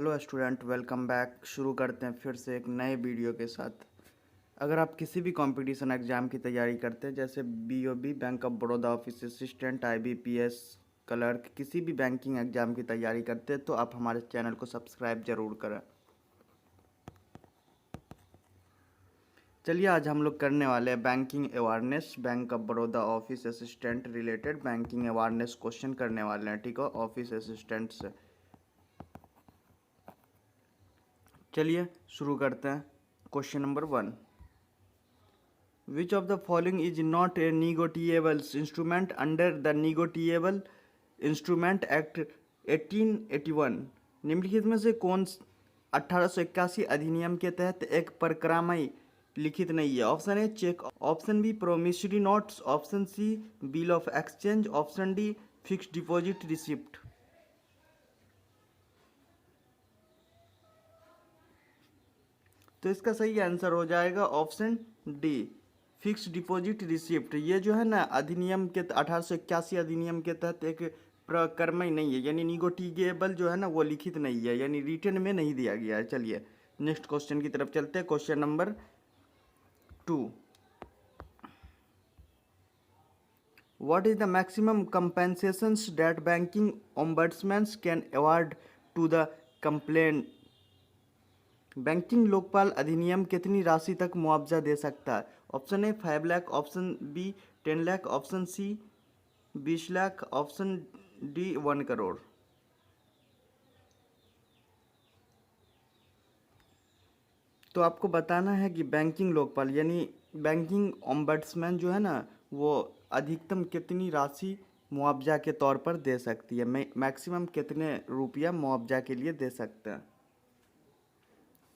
Hello student, welcome back. शुरू करते हैं फिर से एक नए वीडियो के साथ। अगर आप किसी भी कंपटीशन एग्ज़ाम की तैयारी करते हैं, जैसे BOB bank of Baroda office assistant, IBPS clerk, किसी भी बैंकिंग एग्ज़ाम की तैयारी करते हैं, तो आप हमारे चैनल को सब्सक्राइब ज़रूर करें। चलिए, आज हम लोग करने वाले हैं banking awareness, bank of Baroda office assistant related banking awareness question करने वाले हैं। ठीक है, ऑफिस असिस्टेंट से। चलिए शुरू करते हैं। Question number 1, Which of the following is not a negotiable instrument under the Negotiable Instrument Act 1881? निम्नलिखित में से कौन 1881 अधिनियम के तहत एक परक्रामयी लिखित नहीं है? Option A cheque, option B promissory notes, option C bill of exchange, option D fixed deposit receipt. तो इसका सही आंसर हो जाएगा option D, fix deposit receipt. ये जो है ना अधिनियम के 1881 अधिनियम के तहत एक प्रकर्मय नहीं है, यानी निगोटिएबल जो है ना वो लिखित नहीं है, यानी रिटर्न में नहीं दिया गया है। चलिए नेक्स्ट क्वेश्चन की तरफ चलते हैं। Question number 2, what is the maximum compensations that banking ombudsman can award to the complaint? Banking लोकपाल अधिनियम कितनी राशि तक मुआवजा दे सकता है? Option A 5 lakh, option B 10 lakh, option C 20 lakh, option D 1 crore. तो आपको बताना है कि बैंकिंग लोकपाल यानी बैंकिंग ओम्बड्समैन जो है ना वो अधिकतम कितनी राशि मुआवजा के तौर पर दे सकती है, मैक्सिमम कितने रुपया मुआवजा के लिए दे सकते हैं।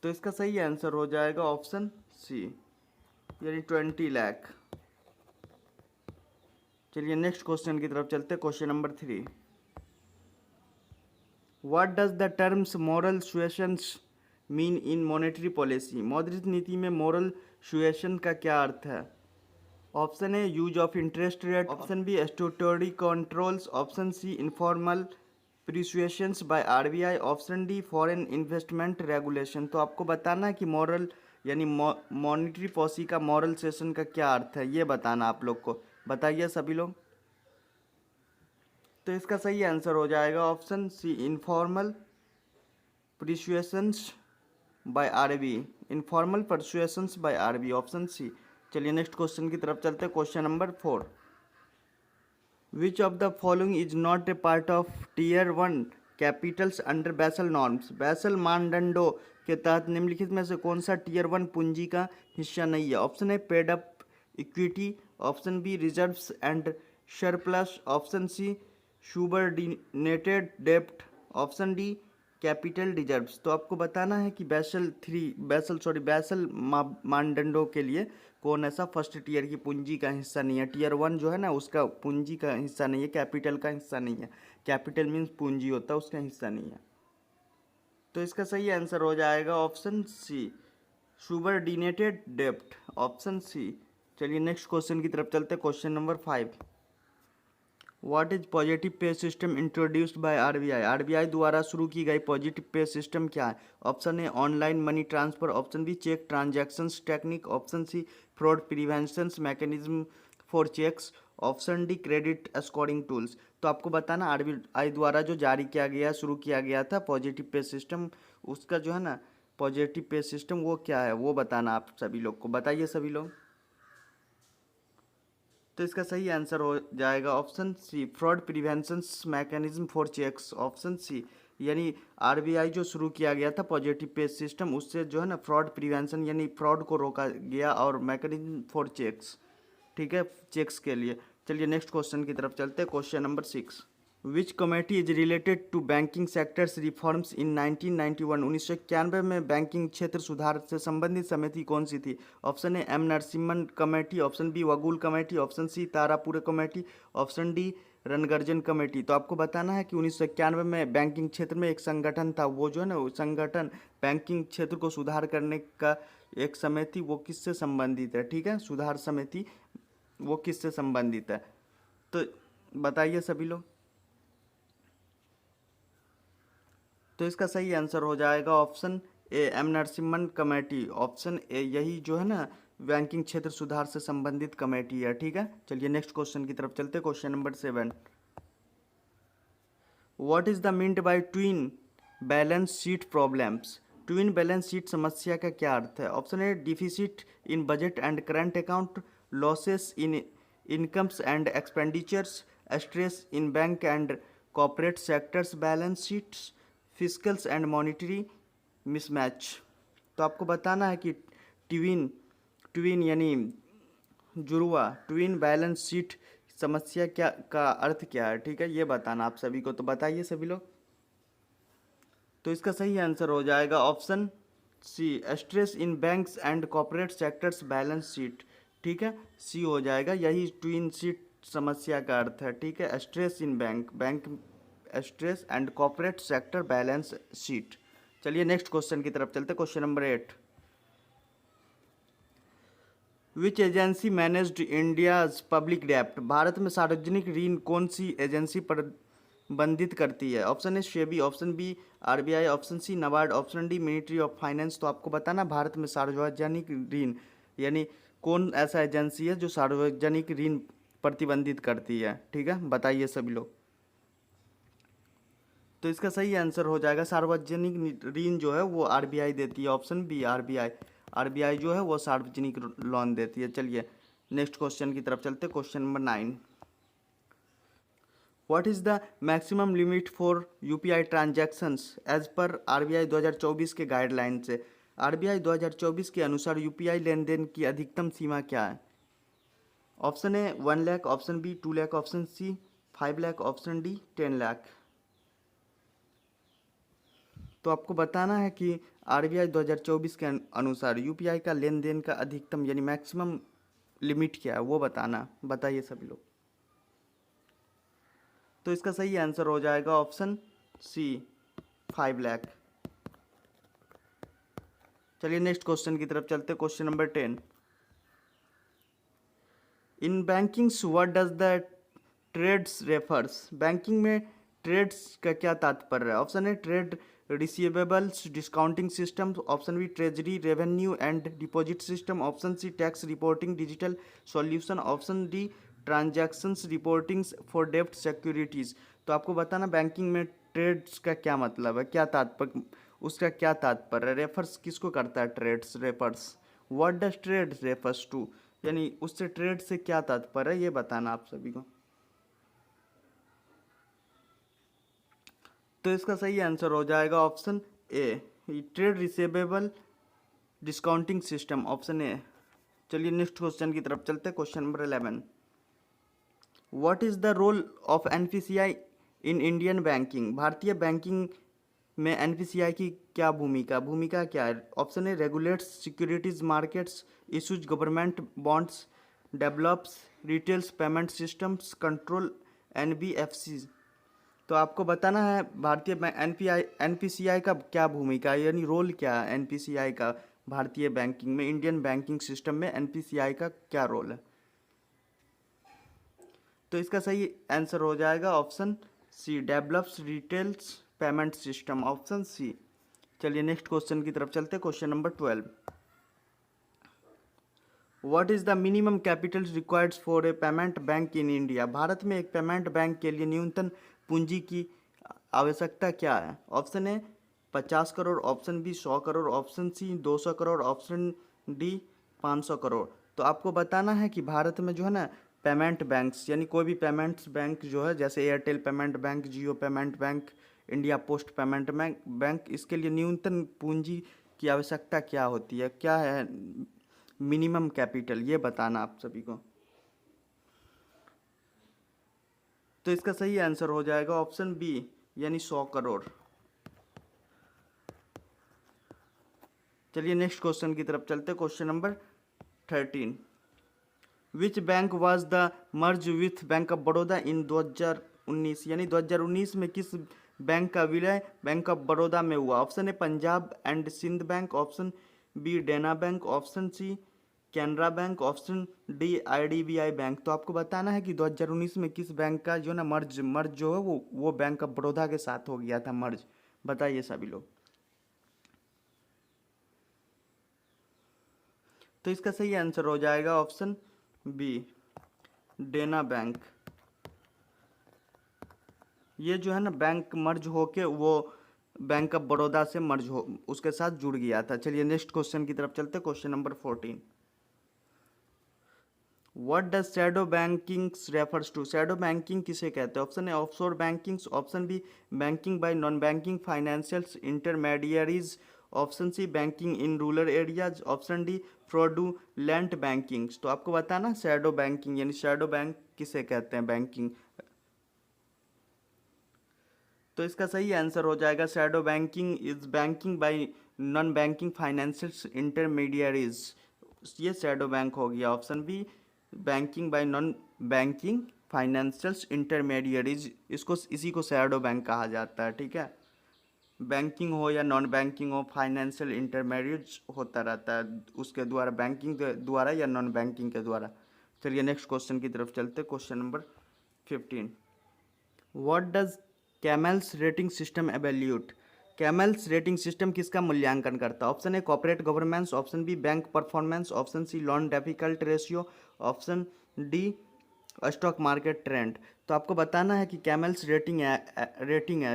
तो इसका सही आंसर हो जाएगा ऑप्शन सी, यानी 20 लाख। चलिए नेक्स्ट क्वेश्चन की तरफ चलते हैं। Question number 3, what does the terms moral suasions mean in monetary policy? मौद्रिक नीति में मॉरल सुएशन का क्या अर्थ है? Option A use of interest rate, option B statutory controls, option C informal persuasions by RBI, option D foreign investment regulation. तो आपको बताना है कि मॉरल यानी मॉनेटरी पॉलिसी का मॉरल सेशन का क्या अर्थ है, ये बताना आप लोग को। बताइए सभी लोग। तो इसका सही आंसर हो जाएगा option C, informal persuasions by RB, informal persuasions by RB, option C. चलिए नेक्स्ट क्वेश्चन की तरफ चलते हैं। Question number 4, which of the following is not a part of tier 1 capitals under Basel norms? Basel मानदंडों के तहत निम्नलिखित में से कौन सा टीयर 1 पूंजी का हिस्सा नहीं है? Option A paid up equity, option B reserves and surplus, option C subordinated डेब्ट, ऑप्शन डी कैपिटल रिजर्व्स। तो आपको बताना है कि बैसल मानदंडों के लिए कौन ऐसा फर्स्ट टीयर की पूंजी का हिस्सा नहीं है। टीयर 1 जो है ना उसका पूंजी का हिस्सा नहीं है, कैपिटल का हिस्सा नहीं है। कैपिटल मीन्स पूंजी होता है, उसका हिस्सा नहीं है। तो इसका सही आंसर हो जाएगा ऑप्शन सी, सुबरडिनेटेड डेब्ट, ऑप्शन सी। चलिए नेक्स्ट क्वेश्चन की तरफ चलते हैं। Question number 5, what is positive pay system introduced by RBI? RBI द्वारा शुरू की गई पॉजिटिव पे सिस्टम क्या है? Option A online money transfer, option B cheque transactions technique, option C fraud prevention mechanism for cheques, option D credit scoring tools. तो आपको बताना RBI द्वारा जो जारी किया गया, शुरू किया गया था पॉजिटिव पे सिस्टम, उसका जो है ना पॉजिटिव पे सिस्टम वो क्या है वो बताना आप सभी लोग को। बताइए सभी लोग। तो इसका सही आंसर हो जाएगा option C, fraud prevention mechanism for cheques, option C. यानी आरबीआई जो शुरू किया गया था पॉजिटिव पे सिस्टम, उससे जो है ना फ्रॉड प्रिवेंशन यानी फ्रॉड को रोका गया, और मैकेनिज्म फॉर चेक्स, ठीक है, चेक्स के लिए। चलिए नेक्स्ट क्वेश्चन की तरफ चलते हैं। Question number 6, which committee is related to banking sectors reforms in 1991? 1991 में बैंकिंग क्षेत्र सुधार से संबंधित समिति कौन सी थी? Option A M Narasimham committee, option B Vaghul committee, option C Tarapore committee, option D Rangarajan committee. तो आपको बताना है कि 1991 में बैंकिंग क्षेत्र में एक संगठन था, वो जो है ना वो संगठन बैंकिंग क्षेत्र को सुधार करने का एक समिति, वो किससे संबंधित है? ठीक है, सुधार समिति वो किससे संबंधित है? तो बताइए सभी लोग। तो इसका सही आंसर हो जाएगा option A, M Narasimham committee. Option A यही जो है ना बैंकिंग क्षेत्र सुधार से संबंधित कमेटी है। ठीक है, चलिए नेक्स्ट क्वेश्चन की तरफ चलते। Question number 7, what is the meant by twin balance sheet problems? Twin balance sheet समस्या का क्या अर्थ है? Option A, deficit in budget and current account, losses in incomes and expenditures, stress in bank and corporate sectors balance sheets, physicals and monetary mismatch. तो आपको बताना है कि ट्विन ट्विन यानी जुड़वा ट्विन बैलेंस शीट समस्या क्या का अर्थ क्या है। ठीक है, ये बताना आप सभी को। तो बताइए सभी लोग। तो इसका सही आंसर हो जाएगा option C, stress in banks and corporate sectors balance sheet. ठीक है, सी हो जाएगा, यही ट्विन शीट समस्या का अर्थ है। ठीक है, stress in bank stress and corporate sector balance sheet. चलिए नेक्स्ट क्वेश्चन की तरफ चलते। Question number 8, which agency managed India's public डेप्ट? भारत में सार्वजनिक ऋण कौन सी एजेंसी प्रबंधित करती है? Option A, SEBI, option B, RBI, option C, NABARD, option D, ministry of finance. तो आपको बताना भारत में सार्वजनिक ऋण यानी कौन ऐसा एजेंसी है जो सार्वजनिक ऋण प्रतिबंधित करती है। ठीक है, बताइए सभी लोग। तो इसका सही आंसर हो जाएगा सार्वजनिक ऋण जो है वो आरबीआई देती है। Option B, RBI. आरबीआई जो है वो सार्वजनिक लोन देती है। चलिए नेक्स्ट क्वेश्चन की तरफ चलते। Question number 9, what is the maximum limit for UPI transactions as per RBI 2024 के गाइडलाइन से? आरबीआई 2024 के अनुसार यूपीआई लेन देन की अधिकतम सीमा क्या है? Option A 1 lakh, option B 2 lakh, option C 5 lakh, option D 10 lakh. तो आपको बताना है कि आरबीआई 2024 के अनुसार यूपीआई का लेन देन का अधिकतम यानी मैक्सिमम लिमिट क्या है वो बताना। बताइए सभी लोग। तो इसका सही आंसर हो जाएगा ऑप्शन सी, 5 लाख। चलिए नेक्स्ट क्वेश्चन की तरफ चलते। Question number 10, in bankings what does the trades refers? Banking में ट्रेड्स का क्या तात्पर्य है? Option A, trade receivables discounting system, option B, treasury revenue and deposit system, option C, tax reporting digital solution, option D, transactions reporting for डेब्ट securities. तो आपको बताना banking में ट्रेड्स का क्या मतलब है, क्या तात्पर्य, उसका क्या तात्पर्य, रेफर्स किसको करता है? Trades refers, what does trade refers to, यानी उससे ट्रेड से क्या तात्पर्य है ये बताना आप सभी को। तो इसका सही आंसर हो जाएगा option A, trade receivable discounting system, option A. चलिए नेक्स्ट क्वेश्चन की तरफ चलते हैं। Question number 11, what is the role of NPCI in Indian banking? भारतीय बैंकिंग में एनपीसीआई की क्या भूमिका क्या है? Option A, regulates securities markets, issues government bonds, develops retails payment systems, control NBFC. तो आपको बताना है भारतीय एनपीसीआई का क्या भूमिका है यानी रोल क्या है एनपीसीआई का भारतीय बैंकिंग में, इंडियन बैंकिंग सिस्टम में एनपीसीआई का क्या रोल है? तो इसका सही आंसर हो जाएगा option C, develops retails payment system, option C. चलिए नेक्स्ट क्वेश्चन की तरफ चलते हैं। Question number 12, what is the minimum capital required for a payment bank in India? Bharat में एक पेमेंट बैंक के लिए न्यूनतम पूंजी की आवश्यकता क्या है? Option A 50 crore, option B 100 crore, option C 200 crore, option D 500 crore. तो आपको बताना है कि भारत में जो है ना पेमेंट बैंक्स यानी कोई भी पेमेंट्स बैंक जो है जैसे Airtel payment bank, Jio payment bank, India Post payment bank, इसके लिए न्यूनतम पूंजी की आवश्यकता क्या होती है, क्या है मिनिमम कैपिटल, ये बताना आप सभी को। तो इसका सही आंसर हो जाएगा ऑप्शन बी यानी 100 करोड़। चलिए नेक्स्ट क्वेश्चन की तरफ चलते हैं। Question number 13, which bank was the merge with bank of Baroda in 2019? यानी 2019 में किस बैंक का विलय बैंक ऑफ बड़ौदा में हुआ? Option A, Punjab and Sind bank, option B, Dena bank, option C, Canara bank, option D, IDBI bank. तो आपको बताना है कि 2019 में किस बैंक का जो ना मर्ज जो है वो बैंक ऑफ बड़ौदा के साथ हो गया था मर्ज। बताइए सभी लोग। तो इसका सही आंसर हो जाएगा ऑप्शन बी, देना बैंक। ये जो है ना बैंक मर्ज होके वो बैंक ऑफ बड़ौदा से मर्ज हो उसके साथ जुड़ गया था। चलिए नेक्स्ट क्वेश्चन की तरफ चलते, question number 14। What does shadow banking refers to? Shadow banking किसे कहते हैं? Option A offshore banking, option B banking by non banking financial intermediaries, option C banking in rural areas, option D fraudulent banking. तो आपको बताना shadow banking यानी shadow bank किसे कहते हैं बैंकिंग। तो इसका सही आंसर हो जाएगा shadow banking is banking by non banking financial intermediaries. ये शैडो बैंक हो गया option B, banking by non banking financial intermediaries. इसको इसी को शैडो बैंक कहा जाता है। ठीक है, बैंकिंग हो या नॉन बैंकिंग हो, फाइनेंशियल इंटरमीडिएट होता रहता है उसके द्वारा, बैंकिंग के द्वारा या नॉन बैंकिंग के द्वारा। चलिए नेक्स्ट क्वेश्चन की तरफ चलते, question number 15। What does camels rating system evaluate? Camels rating system किसका मूल्यांकन करता है? Option A corporate governance, option B bank performance, option C loan difficult ratio, option D stock market trend. तो आपको बताना है कि कैमल्स रेटिंग है,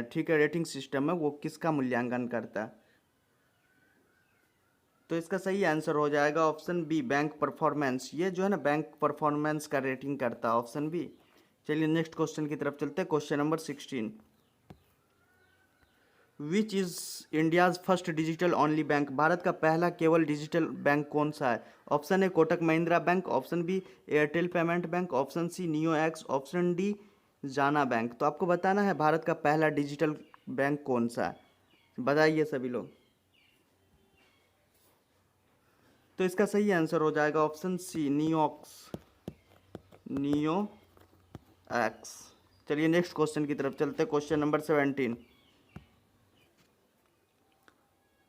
ठीक है, रेटिंग सिस्टम है, वो किसका मूल्यांकन करता है। तो इसका सही आंसर हो जाएगा ऑप्शन बी, बैंक परफॉर्मेंस। ये जो है ना बैंक परफॉर्मेंस का रेटिंग करता है, ऑप्शन बी। चलिए नेक्स्ट क्वेश्चन की तरफ चलते हैं, question number 16। Which is India's first digital only bank? भारत का पहला केवल डिजिटल बैंक कौन सा है? Option A Kotak Mahindra bank, option B Airtel payment bank, option C Neo X, option D Jana bank. तो आपको बताना है भारत का पहला डिजिटल बैंक कौन सा है, बताइए सभी लोग। तो इसका सही आंसर हो जाएगा ऑप्शन सी, नियो एक्स। चलिए नेक्स्ट क्वेश्चन की तरफ चलते हैं, question number 17।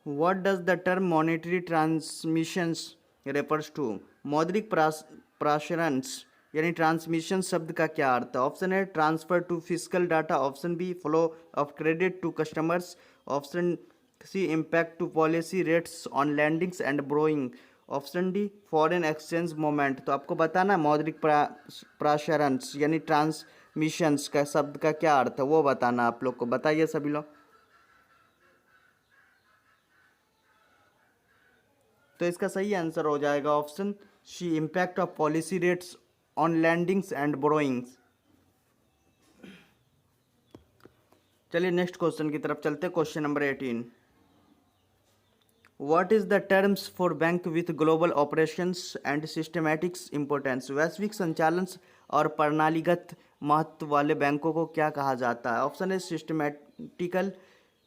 What does the term monetary transmissions refers to? मौद्रिक प्राशंस यानी ट्रांसमिशन शब्द का क्या अर्थ है? Option A transfer to physical data, option B flow of credit to customers, option C impact to policy rates on lendings and borrowing, option D foreign exchange moment. तो आपको बताना मौद्रिक प्राशंस यानी ट्रांसमिशंस का शब्द का क्या अर्थ है, वो बताना आप लोग को। बताइए सभी लोग। तो इसका सही आंसर हो जाएगा option C, impact of policy rates on lendings and borrowings. चलिए नेक्स्ट क्वेश्चन की तरफ चलते हैं, question number 18। What is the terms for bank with global operations and systematics importance? वैश्विक संचालन और प्रणालीगत महत्व वाले बैंकों को क्या कहा जाता है? Option A systematical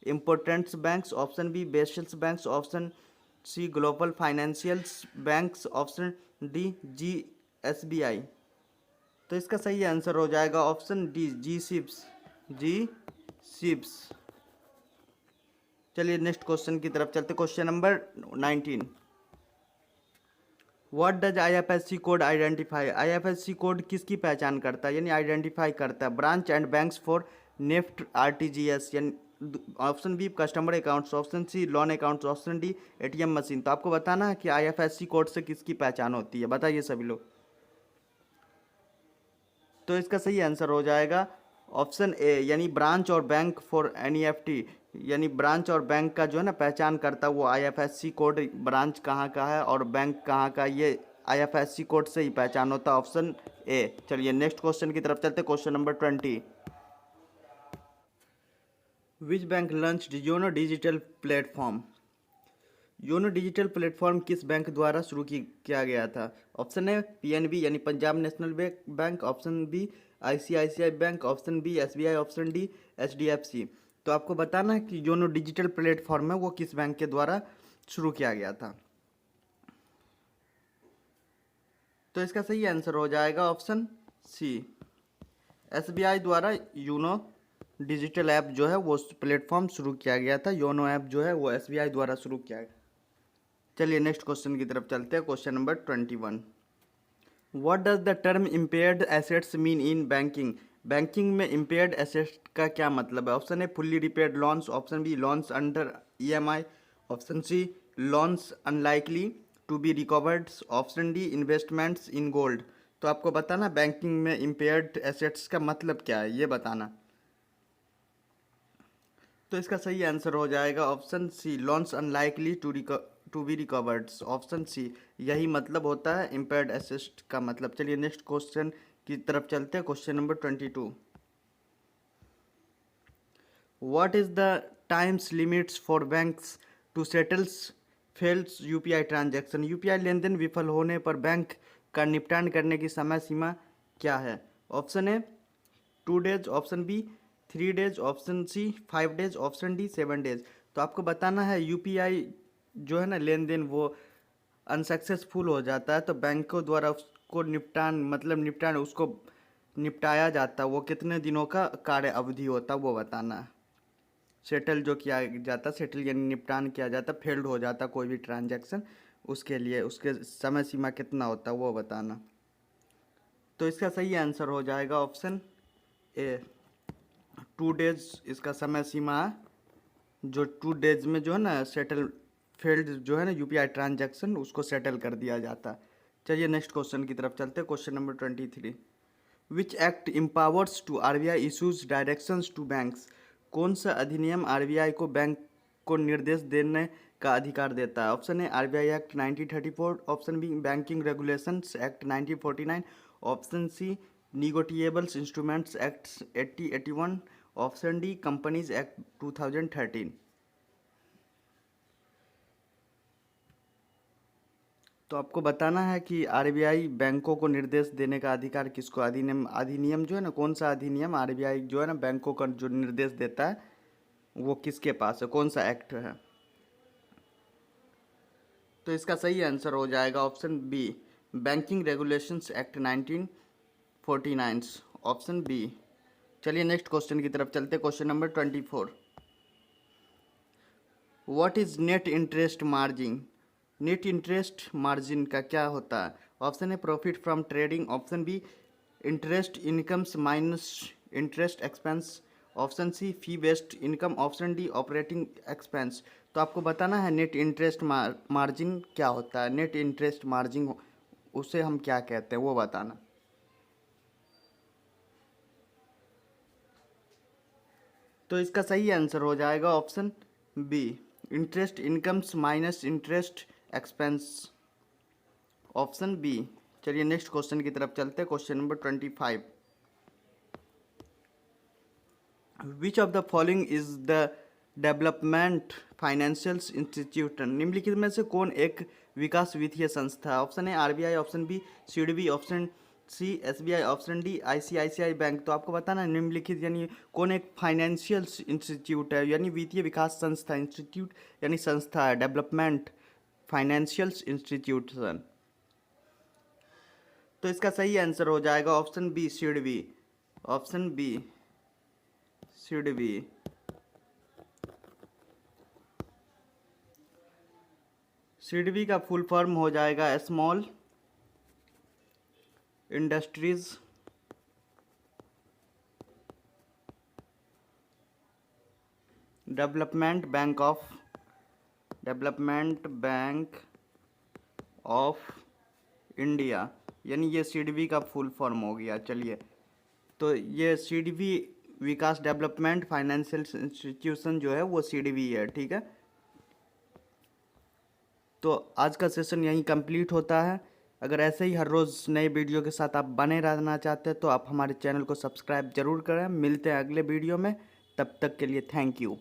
importance banks, option B basis banks, option C global financials banks, option D GSBI। तो इसका सही आंसर हो जाएगा ऑप्शन डी, जी सिप्स। चलिए नेक्स्ट क्वेश्चन की तरफ चलते, question number 19। What does IFSC code identify? IFSC code किसकी पहचान करता है यानी आइडेंटिफाई करता है? Branch and banks for NEFT RTGS, यानी option B customer accounts, option C loan accounts, option D ATM machine. तो आपको बताना है कि IFSC कोड से किसकी पहचान होती है, बताइए सभी लोग। तो इसका सही आंसर हो जाएगा ऑप्शन ए, यानी ब्रांच और बैंक फॉर NEFT, यानी ब्रांच और बैंक का जो है ना पहचान करता है वो IFSC कोड, ब्रांच कहाँ का है और बैंक कहाँ का, ये IFSC कोड से ही पहचान होता है, ऑप्शन ए। चलिए नेक्स्ट क्वेश्चन की तरफ चलते, question number 20। Which bank launched YONO digital platform? YONO digital platform किस बैंक द्वारा शुरू किया गया था? ऑप्शन ए PNB यानी Punjab national bank, option B ICICI bank, option B SBI, option D HDFC। तो आपको बताना है कि योनो डिजिटल प्लेटफॉर्म है वो किस बैंक के द्वारा शुरू किया गया था। तो इसका सही आंसर हो जाएगा ऑप्शन सी, SBI द्वारा योनो डिजिटल ऐप जो है वो प्लेटफॉर्म शुरू किया गया था। योनो ऐप जो है वो SBI द्वारा शुरू किया गया। चलिए नेक्स्ट क्वेश्चन की तरफ चलते हैं, question number 21। What does the term impaired assets mean in banking? Banking में इम्पेयर्ड एसेट का क्या मतलब है? Option A fully repaired loans, option B loans under EMI, option C loans unlikely to be recovered, option D investments in gold. तो आपको बताना banking में impaired assets का मतलब क्या है, ये बताना। तो इसका सही आंसर हो जाएगा option C loans unlikely to be recovered. Option C यही मतलब होता है इम्पेयर्ड एसेट का मतलब। चलिए नेक्स्ट क्वेश्चन की तरफ चलते हैं। Question number 22, what is the times limits for banks to settles fails UPI transaction? UPI लेन देन विफल होने पर बैंक का निपटान करने की समय सीमा क्या है? Option A 2 days, option B 3 days, option C 5 days, option D 7 days. तो आपको बताना है यूपीआई जो है ना लेन देन वो अनसक्सेसफुल हो जाता है तो बैंकों द्वारा उसको निपटान उसको निपटाया जाता है, वो कितने दिनों का कार्य अवधि होता है वो बताना है। सेटल जो किया जाता, सेटल यानी निपटान किया जाता, फेल्ड हो जाता कोई भी ट्रांजैक्शन, उसके लिए उसके समय सीमा कितना होता है वो बताना। तो इसका सही आंसर हो जाएगा ऑप्शन ए 2 डेज इसका समय सीमा है। जो 2 डेज में जो है ना सेटल फेल्ड जो है ना यूपीआई ट्रांजैक्शन उसको सेटल कर दिया जाता है। चलिए नेक्स्ट क्वेश्चन की तरफ चलते हैं। Question number 23, which act empowers to RBI issues directions to banks? कौन सा अधिनियम आरबीआई को बैंक को निर्देश देने का अधिकार देता है? Option A RBI act 1934, option B banking regulations act 1949, option C negotiables instruments act 8081, option D companies act 2013। तो आपको बताना है कि आरबीआई बैंकों को निर्देश देने का अधिकार किसको, अधिनियम जो है ना, कौन सा अधिनियम आरबीआई जो है ना बैंकों का जो निर्देश देता है वो किसके पास है, कौन सा एक्ट है? तो इसका सही आंसर हो जाएगा option B banking regulations act 1949, option B. चलिए नेक्स्ट क्वेश्चन की तरफ चलते। Question number 24, what is net interest margin? Net interest margin का क्या होता है? Option A profit from trading, option B interest incomes minus interest expense, option C fee based income, option D operating expense. तो आपको बताना है net interest margin क्या होता है, नेट इंटरेस्ट मार्जिन उसे हम क्या कहते हैं वो बताना। तो इसका सही आंसर हो जाएगा option B interest incomes minus interest expense, option B. चलिए नेक्स्ट क्वेश्चन की तरफ चलते हैं। Question number 25, which of the following is the development financial institute? निम्नलिखित में से कौन एक विकास वित्तीय संस्था है? Option A RBI, option B SIDBI, option C SBI, option D ICICI bank. तो आपको बताना निम्नलिखित यानी कौन एक फाइनेंशियल इंस्टीट्यूट है, यानी वित्तीय विकास संस्था, इंस्टीट्यूट यानी संस्था है, डेवलपमेंट फाइनेंशियल इंस्टीट्यूशन। तो इसका सही आंसर हो जाएगा option B SIDBI, option B सीडबी। सीडबी का फुल फॉर्म हो जाएगा small industries development bank of India, यानी ये सीडबी का फुल फॉर्म हो गया। चलिए तो ये सीडबी विकास डेवलपमेंट फाइनेंशियल इंस्टीट्यूशन जो है वो सीडबी है, ठीक है। तो आज का सेशन यहीं कंप्लीट होता है। अगर ऐसे ही हर रोज़ नए वीडियो के साथ आप बने रहना चाहते हैं तो आप हमारे चैनल को सब्सक्राइब जरूर करें। मिलते हैं अगले वीडियो में, तब तक के लिए थैंक यू।